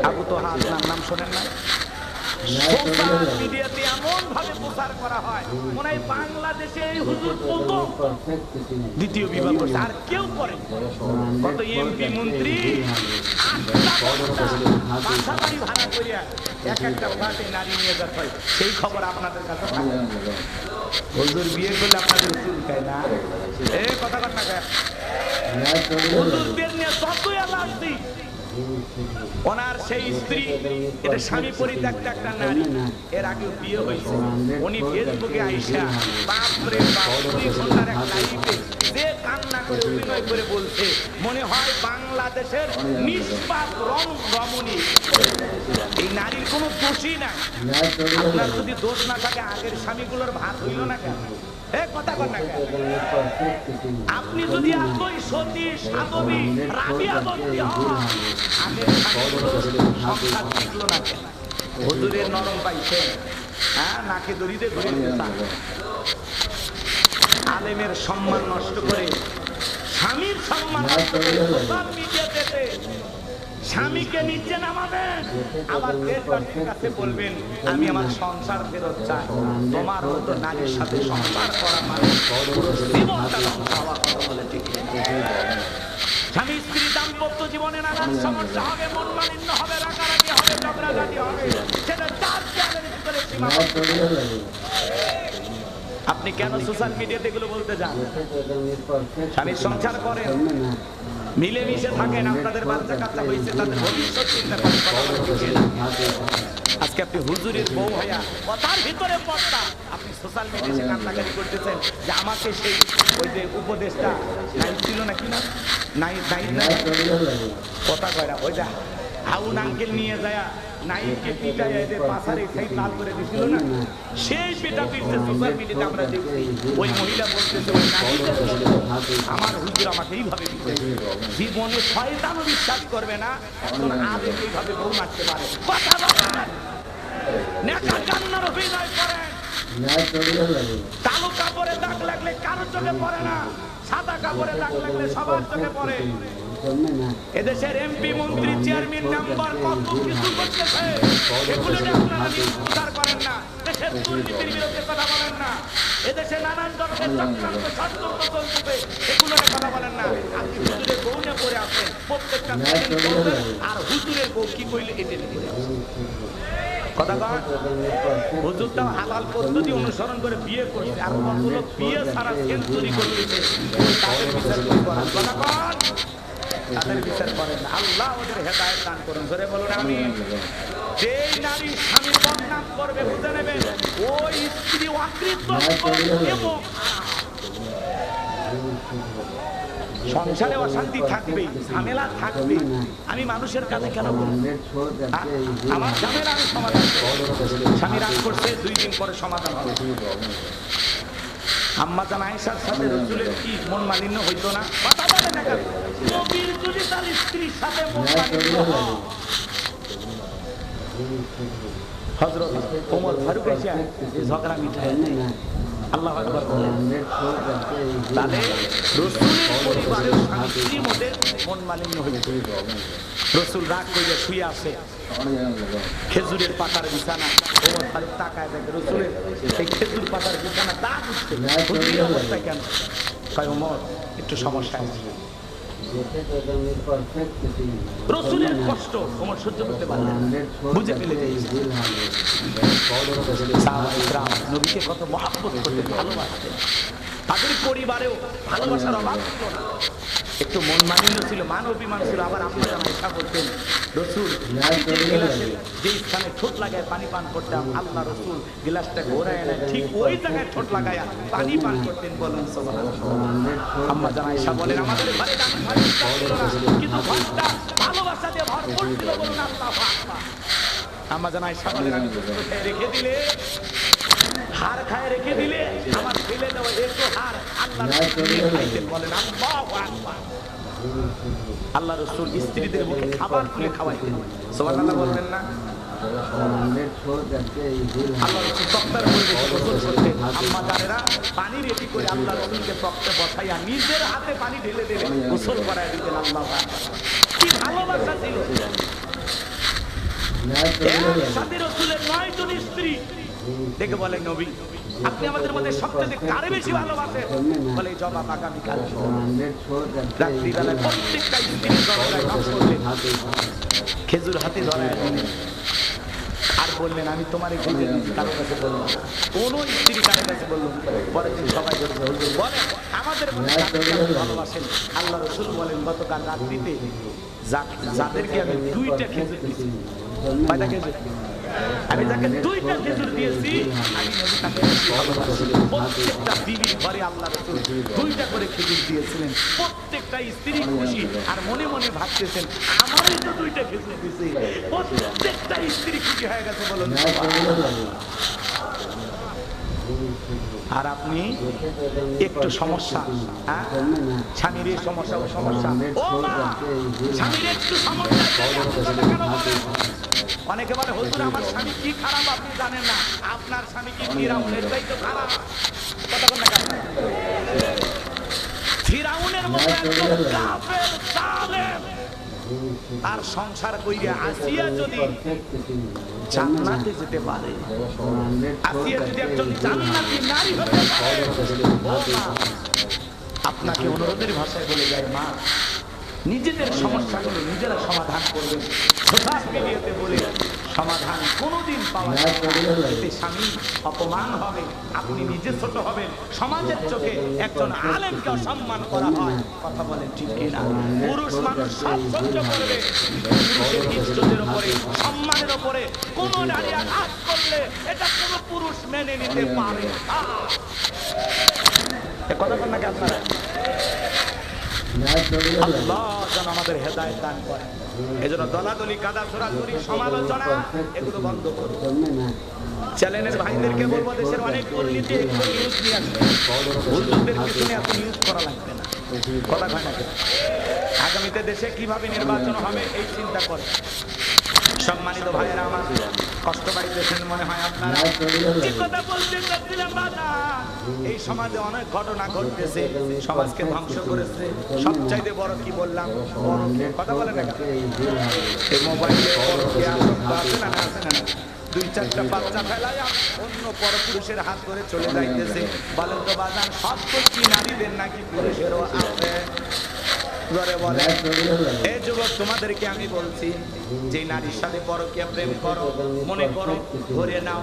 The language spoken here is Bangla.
আবু তোহা আপনার নাম শোনেন না? সোশ্যাল মিডিয়াতে এমন ভাবে প্রচার করা হয় মনে হয় বাংলাদেশে এই হুজুর প্রথম দ্বিতীয় বিবাহ করছে, আর কেউ করে। কত এমপি মন্ত্রী বাসা বাড়ি ভাড়া করিয়া এক একটা ফ্ল্যাটে নারী নিয়ে যাচ্ছে, সেই খবর আপনাদের কাছে থাকে? হুজুর বিয়ে করলে আপনাদের চুল খায় না? এ কথা কর না কেন? হুজুরদের নিয়ে যতই আল্লাহ আসছি, ওনার সেই স্ত্রী, এটা স্বামী পরিত্যক্ত একটা নারী, এর আগেও বিয়ে হয়েছে। উনি ফেসবুকে আইসা বাপরে বাপ 2 ঘন্টার এক লাইভে যে কান্না করে অভিনয় করে বলছে মনে হয় বাংলাদেশের নিষ্পাপ রমণী। এই নারীর কোনো দোষই নাই। আপনার যদি দোষ না থাকে আগের স্বামীগুলোর ভাত হইল না কেন? কথা কর না কেন? আপনি যদি এতই সতী সাধবী রাবিয়া বন্দী হন, আগের স্বামীগুলোর সংসার টিকলো না কেন? হুজুরের নরম পাইছেন, হ্যাঁ, নাকে দড়িতে ধরে আলেমের সম্মান নষ্ট করে, স্বামীর সম্মান নষ্ট করে সোশ্যাল মিডিয়াতে স্বামীকে নিচে নামাবেন, আবার দেশবাসীর কাছে বলবেন আমি আমার সংসার ফেরত চাই। তোমার মতো নারীর সাথে সংসার করা মানে জীবনটা ধ্বংস হওয়া, কথা বলে ঠিক? স্বামী স্ত্রী দাম্পত্য জীবনে নানান সমস্যা হবে, মন মালিন্য হবে, রাগারাগি হবে, ঝগড়াঝাটি হবে, সেটা তার জ্ঞানের ভিতরে সীমাবদ্ধ। আপনি কেন সোশ্যাল মিডিয়াতে এগুলো বলতে যান? স্বামীর সংসার করেন, মিলেমিশে থাকেন, আপনাদের বাচ্চা কাচ্চা হয়েছে, তাদের ভবিষ্যৎ চিন্তা করেন। আজকে আপনি হুজুরের বউ হইয়া কথার ভিতরে পড়তা, আপনি সোশ্যাল মিডিয়াতে কান্নাকাটি করতেছেন যে আমাকে সেই ওই যে উপদেশটা নাই ছিল নাকি না, নাই কথা কয়রা ওই যে হাউন আঙ্কেল নিয়ে যায় নাইকে পিটায় এদের পাছারে সেই লাল করে দিছিল না, সেই পিটা পিটছে সোশ্যাল মিডিয়াতে আমরা দেখছি। ওই মহিলা বলতেছে ওই নারীদের আমার হুজুর আমাকে এইভাবে জীবনে শয়তানও বিশ্বাস করবে না এখন আগে এইভাবে বউ মারতে পারে। কথা বলেন, নেতা কান্নার অভিনয় করেন। কালো কাপড়ে দাগ লাগলে কারো চোখে পড়ে না, সাদা কাপড়ে দাগ লাগলে সবার চোখে পড়ে। এদেশের এমপি মন্ত্রী চেয়ারম্যান মেম্বার কত কিছু করতেছে, এগুলো নিয়ে আপনারা বিচার করেন না। দেশের দুর্নীতির বিরুদ্ধে কথা বলেন না, এদেশে নানান ধরনের চক্রান্ত ষড়যন্ত্র চলতেছে, এগুলো নিয়ে কথা বলেন না। আপনি হুজুরের বউ নিয়ে পড়ে আসেন, প্রত্যেকটা আর হুজুরের বউ কি কইলে এটে কথা কন। হুজুরটাও হালাল পদ্ধতি অনুসরণ করে বিয়ে করছে, আর কত লোক বিয়ে ছাড়া সেঞ্চুরি করতেছে, তাদের বিচার করেন। কথা কন, তাদের বিচার করেন। আল্লাহ ওদের হেদায়েত দান করুন, ধরে বলুন আমিন। যেই নারী স্বামীর বদনাম করবে বুঝে নেবেন ওই স্ত্রী অকৃত্য এবং সংসারে অশান্তি থাকবে, ঝামেলা থাকবে। আমি মানুষের কাছে কেন বলি আমার ঝামেলা আমি সমাধান করব। স্বামী রাগ করছে, 2 দিন পরে সমাধান হবে। আম্মা জান আয়েশার সাথে রাসূলের কি মন মালিন্য হইতো না? কথা বলে না কেন? নবীর যদি তার স্ত্রীর সাথে মন মালিন্য হয়, হযরত ওমর ফারুক এসে এই ঝগড়া মিটায় না। আল্লাহু আকবার বলেন। তাহলে রাসূলের পরিবারের স্ত্রীর মধ্যে মন মালিন্য হইতো। রাসূল রাগ করে শুয়ে আছে, খেজুরের পাতার বিছানা। ওমর ফারুক তাকায় দেখে রাসূলের এই খেজুর পাতার বিছানা দাগ উঠছে। হুজুরের অবস্থা কেন? কয় ওমর একটু সমস্যা আছে। রাসূলের কষ্ট ওমর সহ্য করতে পারলেন, বুঝে ফেলে দিয়েছে। সাহাবায়ে কিরাম নবীকে কত মহব্বত করতেন, ভালোবাসতেন, তাদের পরিবারেও ভালোবাসার অভাব ছিল না। একটু মন মালিন্য ছিল, মান অভিমান ছিল। আবার আপনারা আয়েশা বলতেন রাসূল গিলাসে যে স্থানে ঠোঁট লাগায় পানি পান করতাম, আল্লাহ রাসূল গিলাসটা ঘোরায় না ঠিক ওই জায়গায় ঠোঁট লাগায়া পানি পান করতেন। বলেন সুবহানাল্লাহ। আম্মা জান আয়েশা বলেন আমাদের ঘরে দামি পানি ছিল না, কিন্তু ঘরটা ভালোবাসা দিয়ে ভরপুর ছিল। বলুন আল্লাহু আকবার। আম্মা জান আয়েশা বলেন আমি রেখে দিলে হার খায় রেখে দিলে আমার ফেলে দেওয়া একটু হার আল্লাহ খাইতেন। বলেন আল্লাহু আকবার। আল্লাহ রাসূল স্ত্রীদের মুখে খাবার খুলে খাওয়াইতেন। সুবহানাল্লাহ বলবেন না? আল্লাহ রাসূল তক্তার পরিবেশে গোসল করতেন। আম্মা জানেরা পানি রেডি করে আল্লাহ রাসূলকে তক্তে বসাইয়া নিজের হাতে পানি ঢেলে দিলেন, গোসল করায় দিতেন। আল্লাহু আকবার। কি ভালোবাসা ছিল! একসাথে রাসূলের 9 জন স্ত্রী দেখে বলে নবী আপনি আমাদের মধ্যে সবচেয়ে কারে বেশি ভালোবাসেন? বলে জবাব আগামীকাল রাত্রিবেলায় প্রত্যেকটা স্ত্রীর দরজায় নক করলেন, খেজুর হাতে ধরায় দিলেন আর বললেন আমি তোমার কারোর কাছে বলবো না। কোন স্ত্রী কারোর কাছে বললো? পরের দিন সবাই বলে আমাদের মধ্যে ভালোবাসেন। আল্লাহ রাসূল বলেন গতকাল রাত্রিতে যাদেরকে আমি 2টা খেজুর দিয়েছি, কয়টা খেজুর? আমি যাকে 2টা খেজুর দিয়েছি আমি নবী তাকে ভালোবাসি। প্রত্যেকটা বিবির ঘরে আল্লাহ রাসূল 2টা করে খেজুর দিয়েছিলেন। প্রত্যেকটা স্ত্রী খুশি আর মনে মনে ভাবতেছেন আমারই তো 2টা খেজুর দিয়েছে। প্রত্যেকটা স্ত্রী খুশি হয়ে গেছে বলুন। আর আপনি একটু সমস্যা, স্বামীর এই সমস্যা ও সমস্যা, ও মা স্বামীর একটু সমস্যা কেন বলেন? অনেকে বলে হুজুর আমার স্বামী কি খারাপ আপনি জানেন না। আপনার স্বামী কি ফিরাউনের চাইতে খারাপ? কথা বলেন না, ফিরাউনের মতো একজন কাফের জালেম আর সংসার কইরা আসিয়া যদি জান্নাতে যেতে পারে, আসিয়া যদি একজন জান্নাতি নারী হতে পারে, আপনাকে অনুরোধের ভাষায় বলে যায় মা নিজেদের সমস্যাগুলো নিজেরা সমাধান করবেন। সোশ্যাল মিডিয়াতে বলে সমাধান কোনোদিন পাওয়া যাবে না। এতে স্বামী অপমান হবে, আপনি নিজে ছোট হবেন, সমাজের চোখে একজন আলেমকে অসম্মান করা হয়। কথা বলেন ঠিক কিনা? পুরুষ মানুষ সব সহ্য করবে, পুরুষের ইজ্জতের উপরে সম্মানের উপরে কোন নারী আঘাত করলে এটা কোন পুরুষ মেনে নিতে পারে না। কথা বলেন নাকি আপনারা? আল্লাহ যেন আমাদের হেদায়েত দান করেন। এজন্য দলাদলি কাদা ছড়াছড়ি সমালোচনা এগুলো বন্ধ করুন। চ্যানেলের ভাইদেরকে বলবো দেশের অনেক দুর্নীতি এগুলো নিউজ নিয়ে আসবে, হুজুরদের পিছনে এত নিউজ করা লাগবে না। কথা হয় না? আগামীতে দেশে কিভাবে নির্বাচন হবে এই চিন্তা করে। সম্মানিত ভাইয়েরা আমার, কষ্ট পাইতেছেন মনে হয় আপনারা। যে কথা বলতে চাচ্ছিলাম বাবা, এই সমাজে অনেক ঘটনা ঘটতেছে, সমাজকে ধ্বংস করেছে। সবচাইতে বড় কি বললাম? কথা বলে না এই মোবাইলে আসক্ত আছে না? আছে না? 2-4টা বাচ্চা ফেলায় অন্য পরপুরুষের হাত ধরে চলে যাইতেছে। বলেন তো বাজান সব কি নারীদের নাকি পুরুষেরও আছে? বলে এই যুবক তোমাদেরকে আমি বলছি যে নারীর সাথে পরকীয়া প্রেম করো, মনে করো ধরে নাও